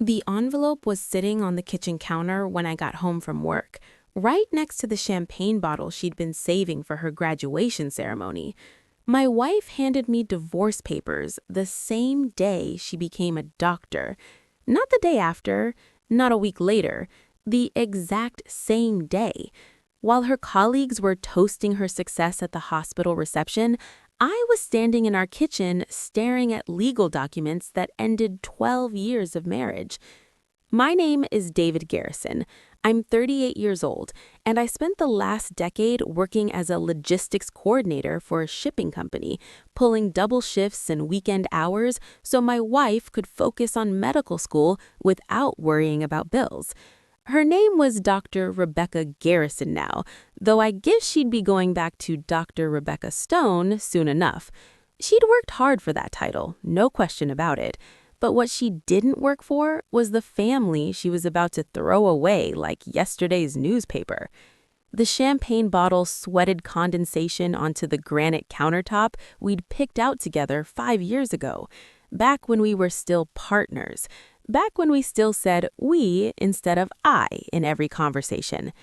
The envelope was sitting on the kitchen counter when I got home from work, right next to the champagne bottle she'd been saving for her graduation ceremony. My wife handed me divorce papers the same day she became a doctor. Not the day after, not a week later, the exact same day. While her colleagues were toasting her success at the hospital reception, I was standing in our kitchen staring at legal documents that ended 12 years of marriage. My name is David Garrison. I'm 38 years old, and I spent the last decade working as a logistics coordinator for a shipping company, pulling double shifts and weekend hours so my wife could focus on medical school without worrying about bills. Her name was Dr. Rebecca Garrison now, though I guess she'd be going back to Dr. Rebecca Stone soon enough. She'd worked hard for that title, no question about it. But what she didn't work for was the family she was about to throw away like yesterday's newspaper. The champagne bottle sweated condensation onto the granite countertop we'd picked out together 5 years ago, back when we were still partners. Back when we still said we instead of I in every conversation.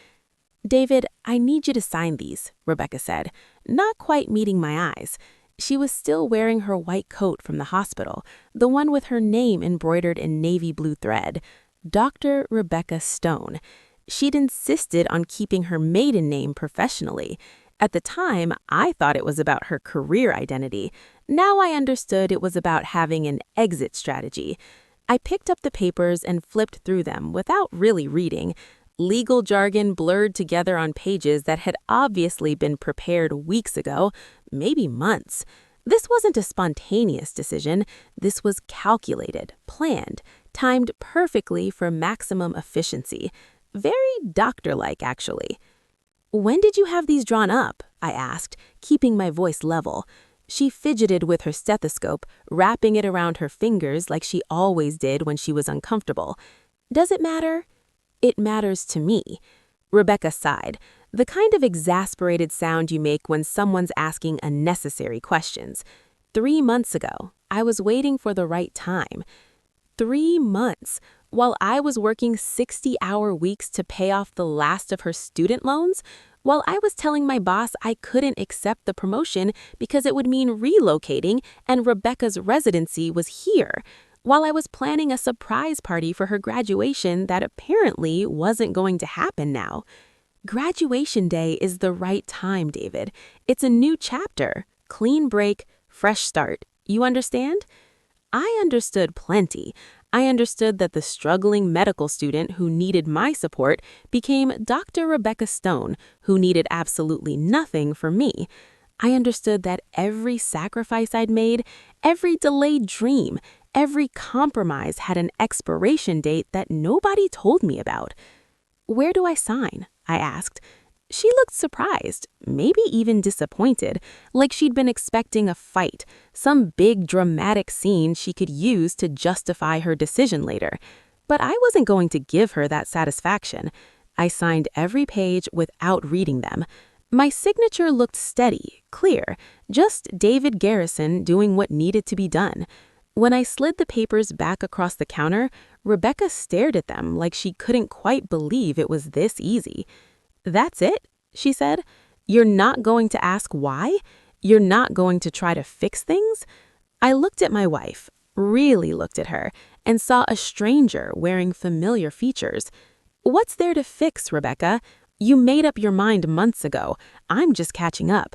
"David, I need you to sign these," Rebecca said, not quite meeting my eyes. She was still wearing her white coat from the hospital, the one with her name embroidered in navy blue thread, Dr. Rebecca Stone. She'd insisted on keeping her maiden name professionally. At the time, I thought it was about her career identity. Now I understood it was about having an exit strategy. I picked up the papers and flipped through them without really reading. Legal jargon blurred together on pages that had obviously been prepared weeks ago, maybe months. This wasn't a spontaneous decision. This was calculated, planned, timed perfectly for maximum efficiency. Very doctor-like, actually. "When did you have these drawn up?" I asked, keeping my voice level. She fidgeted with her stethoscope, wrapping it around her fingers like she always did when she was uncomfortable. "Does it matter?" "It matters to me." Rebecca sighed, the kind of exasperated sound you make when someone's asking unnecessary questions. 3 months ago, I was waiting for the right time. 3 months, while I was working 60-hour weeks to pay off the last of her student loans, while I was telling my boss I couldn't accept the promotion because it would mean relocating and Rebecca's residency was here, while I was planning a surprise party for her graduation that apparently wasn't going to happen now. Graduation day is the right time, David. It's a new chapter, clean break, fresh start. You understand? I understood plenty. I understood that the struggling medical student who needed my support became Dr. Rebecca Stone, who needed absolutely nothing from me. I understood that every sacrifice I'd made, every delayed dream, every compromise had an expiration date that nobody told me about. "Where do I sign?" I asked. She looked surprised, maybe even disappointed, like she'd been expecting a fight, some big dramatic scene she could use to justify her decision later. But I wasn't going to give her that satisfaction. I signed every page without reading them. My signature looked steady, clear, just David Garrison doing what needed to be done. When I slid the papers back across the counter, Rebecca stared at them like she couldn't quite believe it was this easy. "That's it?" she said. "You're not going to ask why? You're not going to try to fix things?" I looked at my wife, really looked at her, and saw a stranger wearing familiar features. "What's there to fix, Rebecca? You made up your mind months ago. I'm just catching up."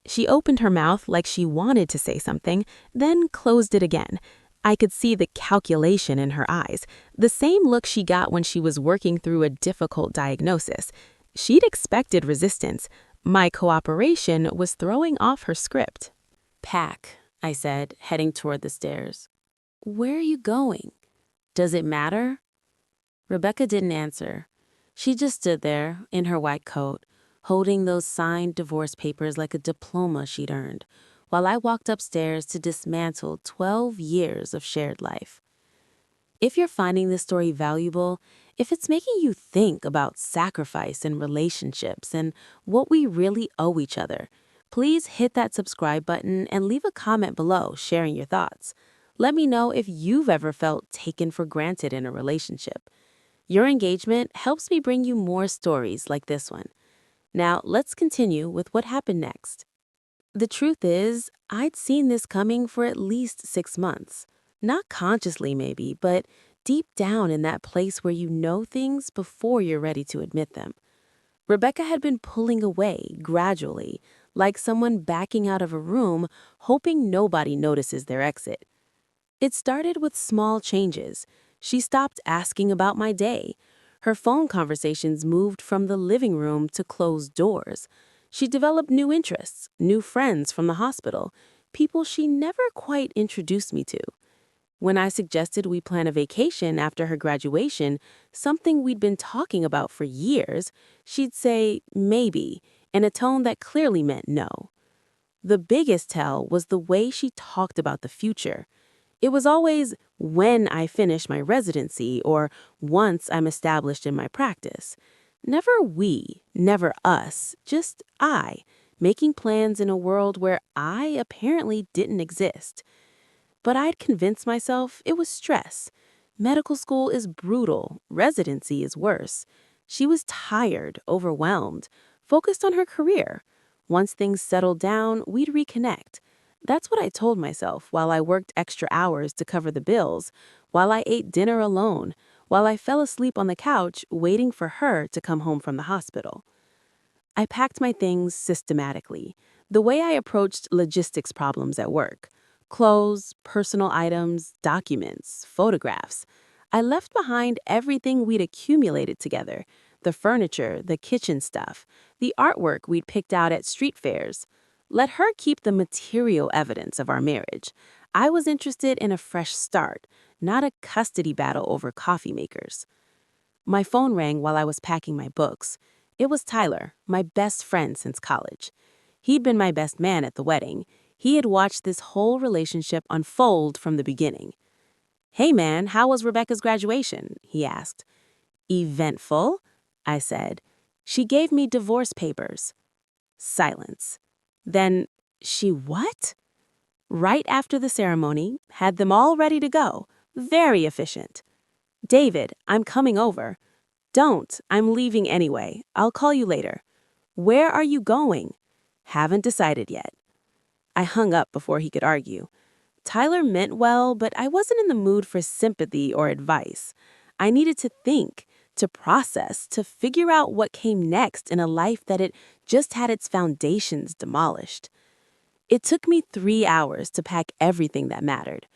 She opened her mouth like she wanted to say something, then closed it again. I could see the calculation in her eyes, the same look she got when she was working through a difficult diagnosis. She'd expected resistance. My cooperation was throwing off her script. "Pack," I said, heading toward the stairs. "Where are you going? Does it matter?" Rebecca didn't answer. She just stood there, in her white coat, holding those signed divorce papers like a diploma she'd earned, while I walked upstairs to dismantle 12 years of shared life. If you're finding this story valuable, if it's making you think about sacrifice in relationships and what we really owe each other, please hit that subscribe button and leave a comment below sharing your thoughts. Let me know if you've ever felt taken for granted in a relationship. Your engagement helps me bring you more stories like this one. Now, let's continue with what happened next. The truth is, I'd seen this coming for at least 6 months. Not consciously, maybe, but deep down in that place where you know things before you're ready to admit them. Rebecca had been pulling away gradually, like someone backing out of a room, hoping nobody notices their exit. It started with small changes. She stopped asking about my day. Her phone conversations moved from the living room to closed doors. She developed new interests, new friends from the hospital, people she never quite introduced me to. When I suggested we plan a vacation after her graduation, something we'd been talking about for years, she'd say, maybe, in a tone that clearly meant no. The biggest tell was the way she talked about the future. It was always when I finish my residency or once I'm established in my practice. Never we, never us, just I, making plans in a world where I apparently didn't exist. But I'd convinced myself it was stress. Medical school is brutal, residency is worse. She was tired, overwhelmed, focused on her career. Once things settled down, we'd reconnect. That's what I told myself while I worked extra hours to cover the bills, while I ate dinner alone, while I fell asleep on the couch waiting for her to come home from the hospital. I packed my things systematically, the way I approached logistics problems at work. Clothes, personal items, documents, photographs. I left behind everything we'd accumulated together, the furniture, the kitchen stuff, the artwork we'd picked out at street fairs. Let her keep the material evidence of our marriage. I was interested in a fresh start, not a custody battle over coffee makers. My phone rang while I was packing my books. It was Tyler, my best friend since college. He'd been my best man at the wedding. He had watched this whole relationship unfold from the beginning. "Hey man, how was Rebecca's graduation?" he asked. "Eventful," I said. "She gave me divorce papers." Silence. Then, "She what?" "Right after the ceremony, had them all ready to go. Very efficient." "David, I'm coming over." "Don't, I'm leaving anyway. I'll call you later." "Where are you going?" "Haven't decided yet." I hung up before he could argue. Tyler meant well, but I wasn't in the mood for sympathy or advice. I needed to think, to process, to figure out what came next in a life that had just had its foundations demolished. It took me 3 hours to pack everything that mattered.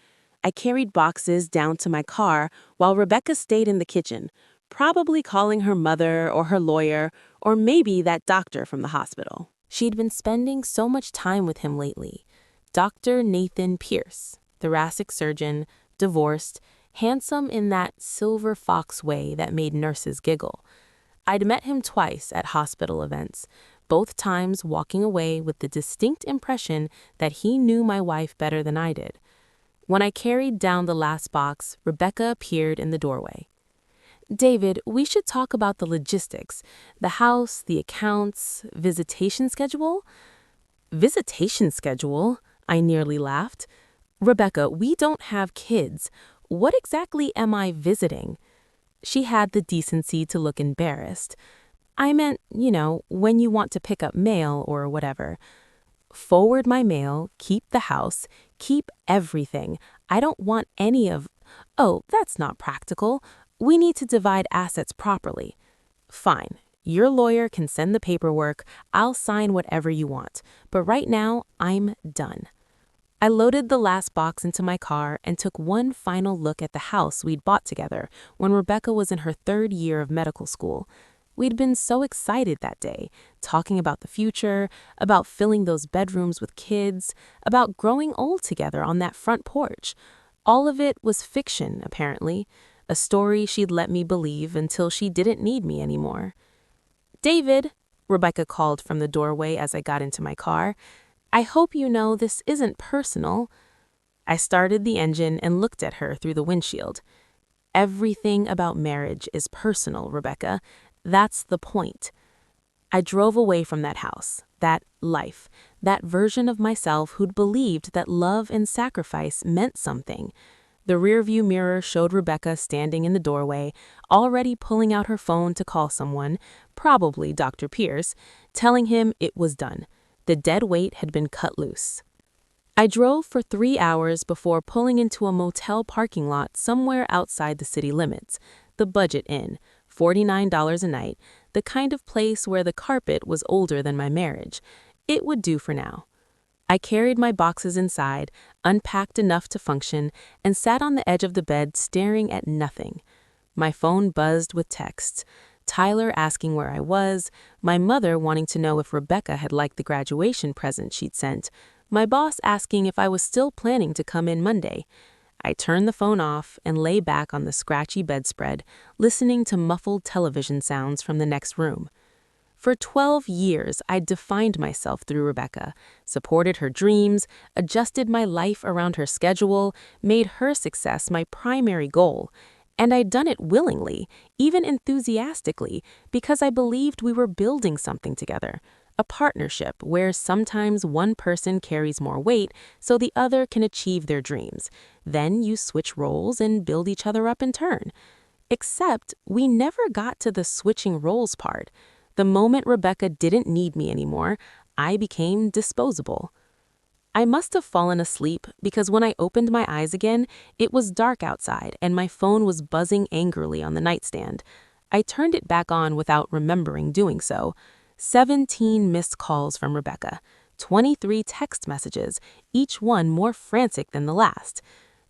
I carried boxes down to my car while Rebecca stayed in the kitchen, probably calling her mother or her lawyer or maybe that doctor from the hospital. She'd been spending so much time with him lately. Dr. Nathan Pierce, thoracic surgeon, divorced, handsome in that silver fox way that made nurses giggle. I'd met him twice at hospital events, both times walking away with the distinct impression that he knew my wife better than I did. When I carried down the last box, Rebecca appeared in the doorway. "David, we should talk about the logistics, the house, the accounts, visitation schedule." "Visitation schedule?" I nearly laughed. "Rebecca, we don't have kids. What exactly am I visiting?" She had the decency to look embarrassed. "I meant, when you want to pick up mail or whatever." "Forward my mail, keep the house, keep everything. I don't want any of—" "Oh, that's not practical. We need to divide assets properly." "Fine. Your lawyer can send the paperwork. I'll sign whatever you want. But right now, I'm done." I loaded the last box into my car and took one final look at the house we'd bought together when Rebecca was in her 3rd year of medical school. We'd been so excited that day, talking about the future, about filling those bedrooms with kids, about growing old together on that front porch. All of it was fiction, apparently, a story she'd let me believe until she didn't need me anymore. "David," Rebecca called from the doorway as I got into my car, "I hope you know this isn't personal." I started the engine and looked at her through the windshield. "Everything about marriage is personal, Rebecca. That's the point." I drove away from that house, that life, that version of myself who'd believed that love and sacrifice meant something. The rearview mirror showed Rebecca standing in the doorway, already pulling out her phone to call someone, probably Dr. Pierce, telling him it was done. The dead weight had been cut loose. I drove for 3 hours before pulling into a motel parking lot somewhere outside the city limits, the Budget Inn, $49 a night, the kind of place where the carpet was older than my marriage. It would do for now. I carried my boxes inside, unpacked enough to function, and sat on the edge of the bed staring at nothing. My phone buzzed with texts. Tyler asking where I was, my mother wanting to know if Rebecca had liked the graduation present she'd sent, my boss asking if I was still planning to come in Monday. I turned the phone off and lay back on the scratchy bedspread, listening to muffled television sounds from the next room. For 12 years, I'd defined myself through Rebecca, supported her dreams, adjusted my life around her schedule, made her success my primary goal. And I'd done it willingly, even enthusiastically, because I believed we were building something together. A partnership where sometimes one person carries more weight so the other can achieve their dreams. Then you switch roles and build each other up in turn. Except we never got to the switching roles part. The moment Rebecca didn't need me anymore, I became disposable. I must have fallen asleep because when I opened my eyes again, it was dark outside and my phone was buzzing angrily on the nightstand. I turned it back on without remembering doing so. 17 missed calls from Rebecca, 23 text messages, each one more frantic than the last.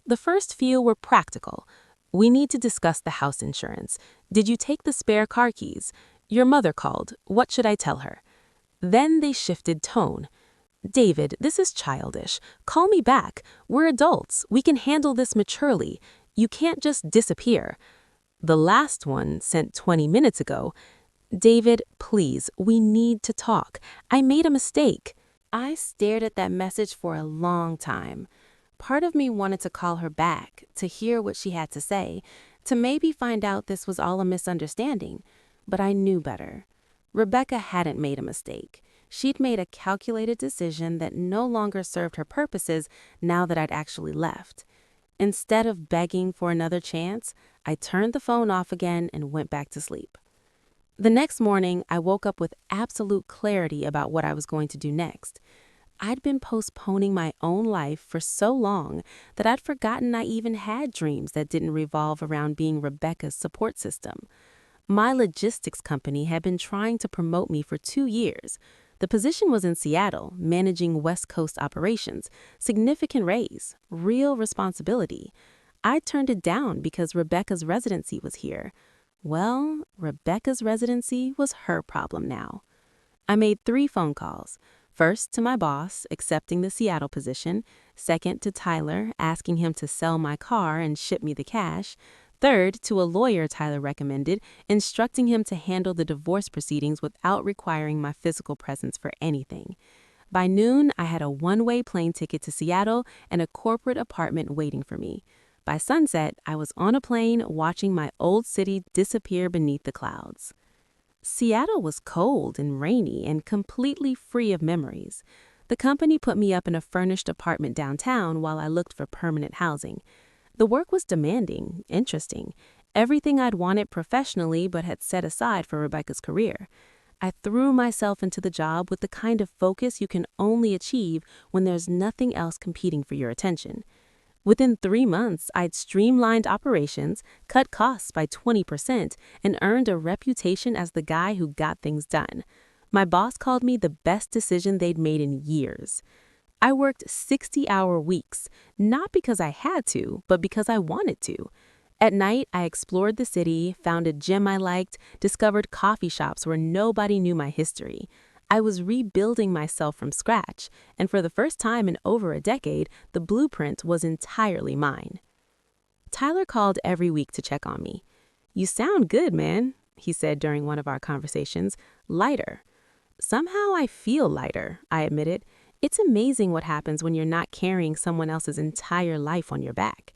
The first few were practical. We need to discuss the house insurance. Did you take the spare car keys? Your mother called. What should I tell her? Then they shifted tone. David, this is childish. Call me back. We're adults. We can handle this maturely. You can't just disappear. The last one, sent 20 minutes ago. David, please, we need to talk. I made a mistake. I stared at that message for a long time. Part of me wanted to call her back, to hear what she had to say, to maybe find out this was all a misunderstanding. But I knew better. Rebecca hadn't made a mistake. She'd made a calculated decision that no longer served her purposes now that I'd actually left. Instead of begging for another chance, I turned the phone off again and went back to sleep. The next morning, I woke up with absolute clarity about what I was going to do next. I'd been postponing my own life for so long that I'd forgotten I even had dreams that didn't revolve around being Rebecca's support system. My logistics company had been trying to promote me for 2 years. The position was in Seattle, managing West Coast operations, significant raise, real responsibility. I turned it down because Rebecca's residency was here. Well, Rebecca's residency was her problem now. I made 3 phone calls. First to my boss, accepting the Seattle position. Second to Tyler, asking him to sell my car and ship me the cash. Third, to a lawyer Tyler recommended, instructing him to handle the divorce proceedings without requiring my physical presence for anything. By noon, I had a one-way plane ticket to Seattle and a corporate apartment waiting for me. By sunset, I was on a plane watching my old city disappear beneath the clouds. Seattle was cold and rainy and completely free of memories. The company put me up in a furnished apartment downtown while I looked for permanent housing. The work was demanding, interesting, everything I'd wanted professionally but had set aside for Rebecca's career. I threw myself into the job with the kind of focus you can only achieve when there's nothing else competing for your attention. Within 3 months, I'd streamlined operations, cut costs by 20%, and earned a reputation as the guy who got things done. My boss called me the best decision they'd made in years. I worked 60-hour weeks, not because I had to, but because I wanted to. At night, I explored the city, found a gym I liked, discovered coffee shops where nobody knew my history. I was rebuilding myself from scratch, and for the first time in over a decade, the blueprint was entirely mine. Tyler called every week to check on me. "You sound good, man," he said during one of our conversations. "Lighter." "Somehow I feel lighter," I admitted. "It's amazing what happens when you're not carrying someone else's entire life on your back."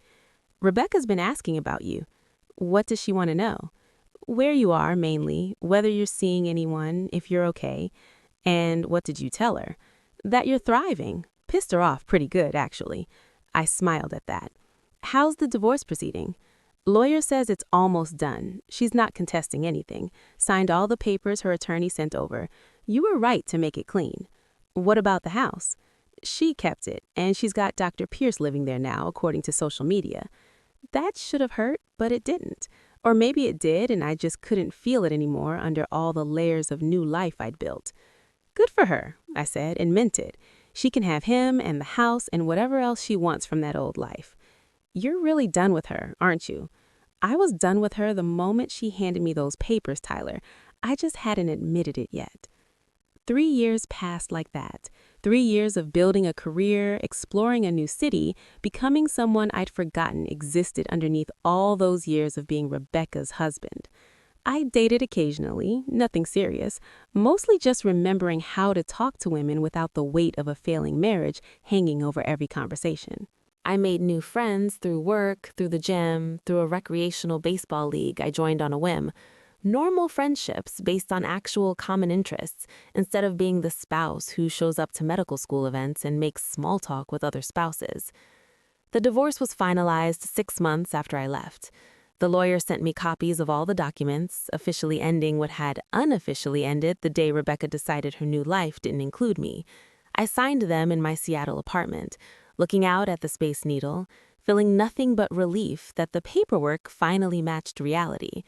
"Rebecca's been asking about you." "What does she want to know?" where you are mainly, whether you're seeing anyone, if you're okay. And what did you tell her? That you're thriving. Pissed her off pretty good, actually. I smiled at that. How's the divorce proceeding? Lawyer says it's almost done. She's not contesting anything. Signed all the papers her attorney sent over. You were right to make it clean. What about the house? She kept it, and she's got Dr. Pierce living there now, according to social media. That should have hurt, but it didn't. Or maybe it did, and I just couldn't feel it anymore under all the layers of new life I'd built. Good for her, I said, and meant it. She can have him and the house and whatever else she wants from that old life. You're really done with her, aren't you? I was done with her the moment she handed me those papers, Tyler. I just hadn't admitted it yet. 3 years passed like that. 3 years of building a career, exploring a new city, becoming someone I'd forgotten existed underneath all those years of being Rebecca's husband. I dated occasionally, nothing serious, mostly just remembering how to talk to women without the weight of a failing marriage hanging over every conversation. I made new friends through work, through the gym, through a recreational baseball league I joined on a whim. Normal friendships based on actual common interests, instead of being the spouse who shows up to medical school events and makes small talk with other spouses. The divorce was finalized 6 months after I left. The lawyer sent me copies of all the documents, officially ending what had unofficially ended the day Rebecca decided her new life didn't include me. I signed them in my Seattle apartment, looking out at the Space Needle, feeling nothing but relief that the paperwork finally matched reality.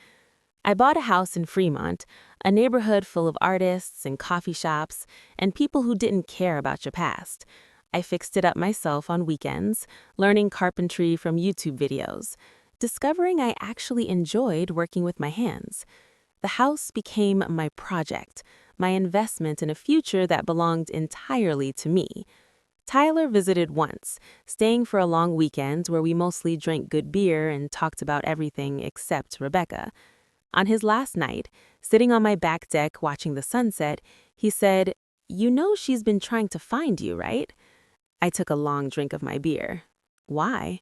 I bought a house in Fremont, a neighborhood full of artists and coffee shops and people who didn't care about your past. I fixed it up myself on weekends, learning carpentry from YouTube videos, discovering I actually enjoyed working with my hands. The house became my project, my investment in a future that belonged entirely to me. Tyler visited once, staying for a long weekend where we mostly drank good beer and talked about everything except Rebecca. On his last night, sitting on my back deck watching the sunset, he said, "You know she's been trying to find you, right?" I took a long drink of my beer. Why?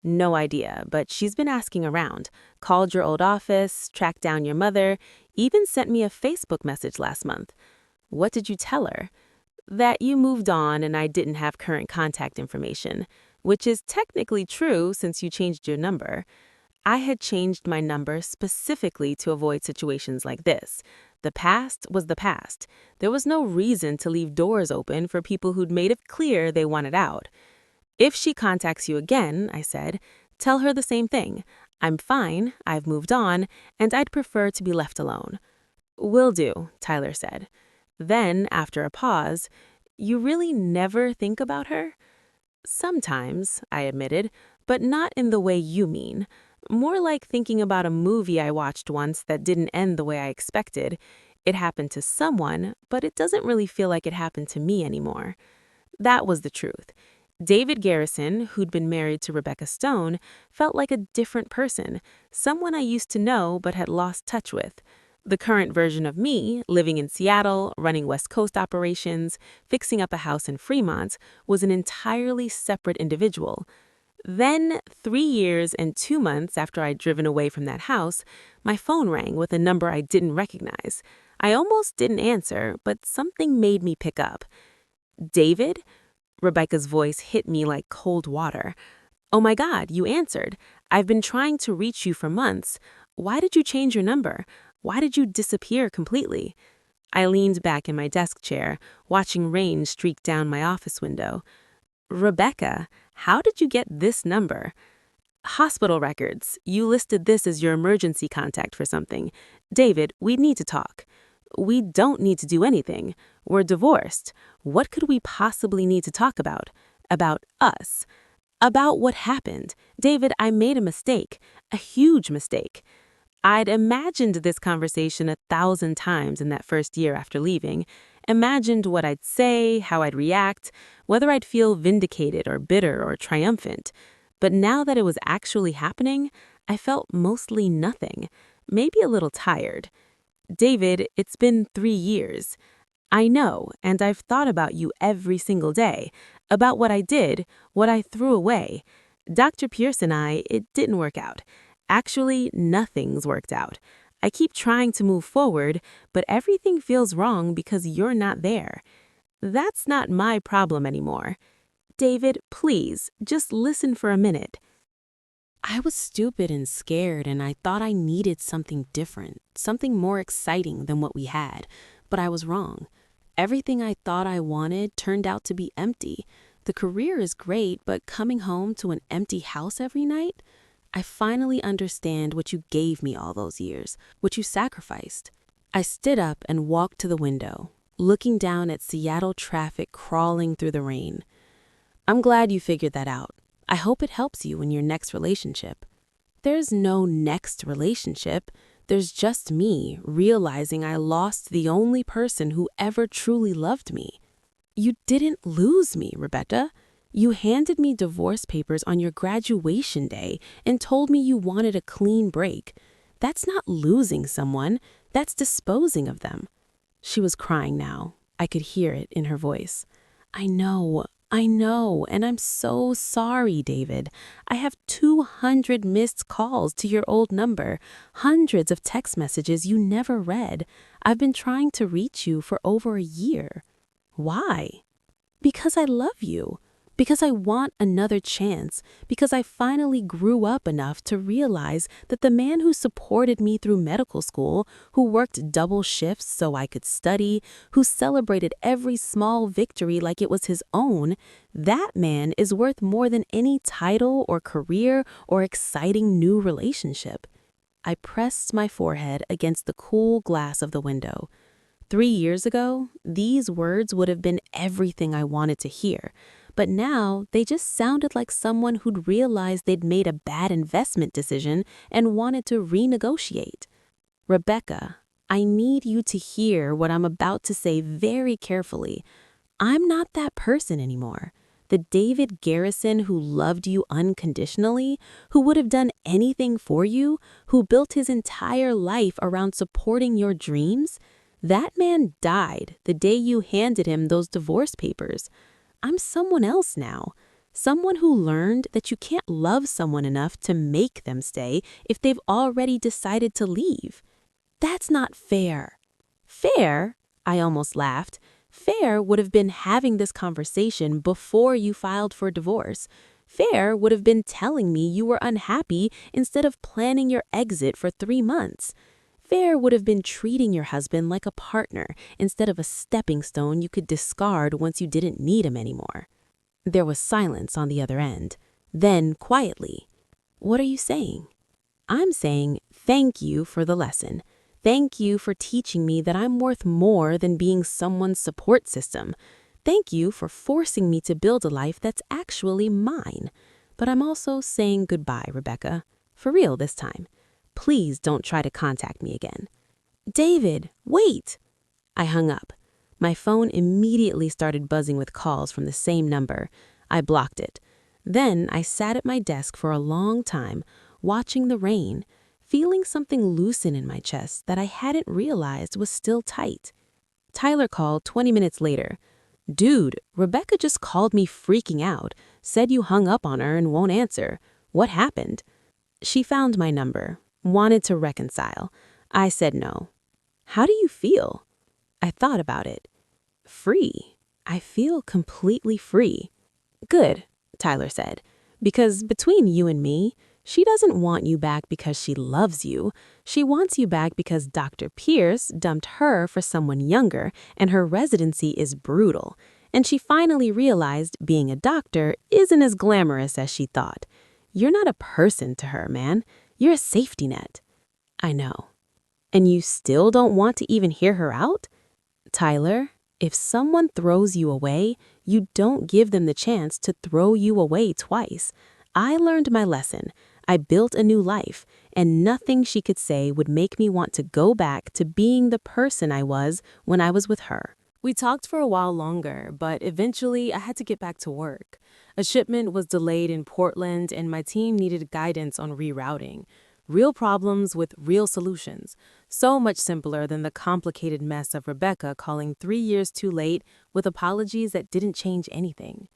No idea, but she's been asking around, called your old office, tracked down your mother, even sent me a Facebook message last month. What did you tell her? That you moved on and I didn't have current contact information, which is technically true since you changed your number. I had changed my number specifically to avoid situations like this. The past was the past. There was no reason to leave doors open for people who'd made it clear they wanted out. If she contacts you again, I said, tell her the same thing. I'm fine, I've moved on, and I'd prefer to be left alone. Will do, Tyler said. Then, after a pause, you really never think about her? Sometimes, I admitted, but not in the way you mean. More like thinking about a movie I watched once that didn't end the way I expected. It happened to someone, but it doesn't really feel like it happened to me anymore. That was the truth. David Garrison, who'd been married to Rebecca Stone, felt like a different person, someone I used to know but had lost touch with. The current version of me, living in Seattle, running West Coast operations, fixing up a house in Fremont, was an entirely separate individual. Then, 3 years and 2 months after I'd driven away from that house, my phone rang with a number I didn't recognize. I almost didn't answer, but something made me pick up. David? Rebecca's voice hit me like cold water. Oh my God, you answered. I've been trying to reach you for months. Why did you change your number? Why did you disappear completely? I leaned back in my desk chair, watching rain streak down my office window. Rebecca, how did you get this number? Hospital records. You listed this as your emergency contact for something. David, we need to talk. We don't need to do anything. We're divorced. What could we possibly need to talk about? About us. About what happened. David, I made a mistake. A huge mistake. I'd imagined this conversation 1,000 times in that first year after leaving. Imagined what I'd say, how I'd react, whether I'd feel vindicated or bitter or triumphant. But now that it was actually happening, I felt mostly nothing. Maybe a little tired. David, it's been 3 years. I know, and I've thought about you every single day, about what I did, what I threw away. Dr. Pierce and I, it didn't work out. Actually, nothing's worked out. I keep trying to move forward, but everything feels wrong because you're not there. That's not my problem anymore. David, please, just listen for a minute. I was stupid and scared, and I thought I needed something different, something more exciting than what we had. But I was wrong. Everything I thought I wanted turned out to be empty. The career is great, but coming home to an empty house every night? I finally understand what you gave me all those years, what you sacrificed. I stood up and walked to the window, looking down at Seattle traffic crawling through the rain. I'm glad you figured that out. I hope it helps you in your next relationship. There's no next relationship. There's just me realizing I lost the only person who ever truly loved me. You didn't lose me, Rebecca. You handed me divorce papers on your graduation day and told me you wanted a clean break. That's not losing someone. That's disposing of them. She was crying now. I could hear it in her voice. I know, and I'm so sorry, David. I have 200 missed calls to your old number, hundreds of text messages you never read. I've been trying to reach you for over a year. Why? Because I love you. Because I want another chance. Because I finally grew up enough to realize that the man who supported me through medical school, who worked double shifts so I could study, who celebrated every small victory like it was his own, that man is worth more than any title or career or exciting new relationship. I pressed my forehead against the cool glass of the window. 3 years ago, these words would have been everything I wanted to hear. But now, they just sounded like someone who'd realized they'd made a bad investment decision and wanted to renegotiate. Rebecca, I need you to hear what I'm about to say very carefully. I'm not that person anymore. The David Garrison who loved you unconditionally, who would have done anything for you, who built his entire life around supporting your dreams, that man died the day you handed him those divorce papers. I'm someone else now. Someone who learned that you can't love someone enough to make them stay if they've already decided to leave. That's not fair. Fair? I almost laughed. Fair would have been having this conversation before you filed for divorce. Fair would have been telling me you were unhappy instead of planning your exit for 3 months. Fair would have been treating your husband like a partner instead of a stepping stone you could discard once you didn't need him anymore. There was silence on the other end. Then, quietly, "What are you saying?" "I'm saying thank you for the lesson. Thank you for teaching me that I'm worth more than being someone's support system. Thank you for forcing me to build a life that's actually mine. But I'm also saying goodbye, Rebecca. For real this time. Please don't try to contact me again." "David, wait!" I hung up. My phone immediately started buzzing with calls from the same number. I blocked it. Then I sat at my desk for a long time, watching the rain, feeling something loosen in my chest that I hadn't realized was still tight. Tyler called 20 minutes later. "Dude, Rebecca just called me freaking out, said you hung up on her and won't answer. What happened?" She found my number. Wanted to reconcile. I said no. "How do you feel?" I thought about it. "Free. I feel completely free." "Good," Tyler said, "because between you and me, she doesn't want you back because she loves you. She wants you back because Dr. Pierce dumped her for someone younger and her residency is brutal. And she finally realized being a doctor isn't as glamorous as she thought. You're not a person to her, man. You're a safety net." "I know." "And you still don't want to even hear her out?" "Tyler, if someone throws you away, you don't give them the chance to throw you away twice. I learned my lesson. I built a new life, and nothing she could say would make me want to go back to being the person I was when I was with her." We talked for a while longer, but eventually I had to get back to work. A shipment was delayed in Portland, and my team needed guidance on rerouting. Real problems with real solutions. So much simpler than the complicated mess of Rebecca calling 3 years too late with apologies that didn't change anything.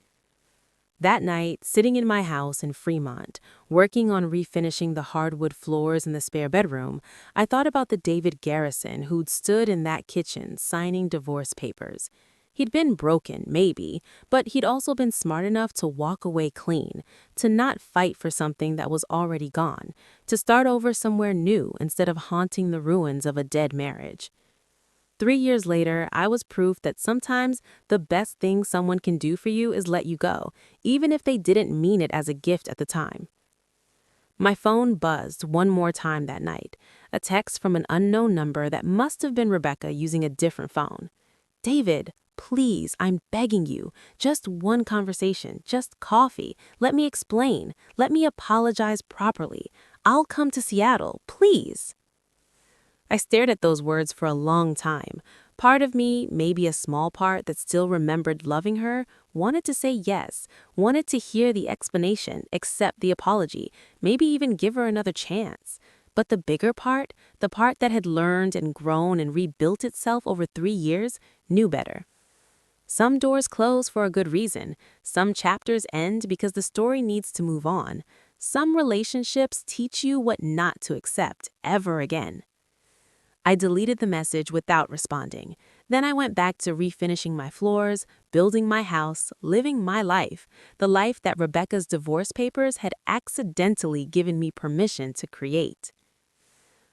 That night, sitting in my house in Fremont, working on refinishing the hardwood floors in the spare bedroom, I thought about the David Garrison who'd stood in that kitchen signing divorce papers. He'd been broken, maybe, but he'd also been smart enough to walk away clean, to not fight for something that was already gone, to start over somewhere new instead of haunting the ruins of a dead marriage. 3 years later, I was proof that sometimes the best thing someone can do for you is let you go, even if they didn't mean it as a gift at the time. My phone buzzed one more time that night, a text from an unknown number that must have been Rebecca using a different phone. "David, please, I'm begging you. Just one conversation, just coffee. Let me explain. Let me apologize properly. I'll come to Seattle, please." I stared at those words for a long time. Part of me, maybe a small part that still remembered loving her, wanted to say yes, wanted to hear the explanation, accept the apology, maybe even give her another chance. But the bigger part, the part that had learned and grown and rebuilt itself over 3 years, knew better. Some doors close for a good reason. Some chapters end because the story needs to move on. Some relationships teach you what not to accept ever again. I deleted the message without responding. Then I went back to refinishing my floors, building my house, living my life, the life that Rebecca's divorce papers had accidentally given me permission to create.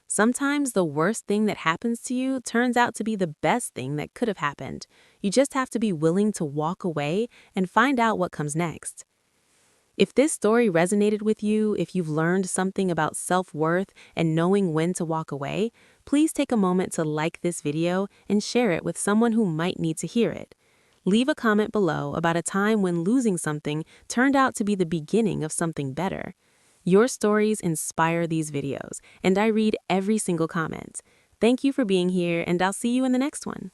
Sometimes the worst thing that happens to you turns out to be the best thing that could have happened. You just have to be willing to walk away and find out what comes next. If this story resonated with you, if you've learned something about self-worth and knowing when to walk away, please take a moment to like this video and share it with someone who might need to hear it. Leave a comment below about a time when losing something turned out to be the beginning of something better. Your stories inspire these videos, and I read every single comment. Thank you for being here, and I'll see you in the next one.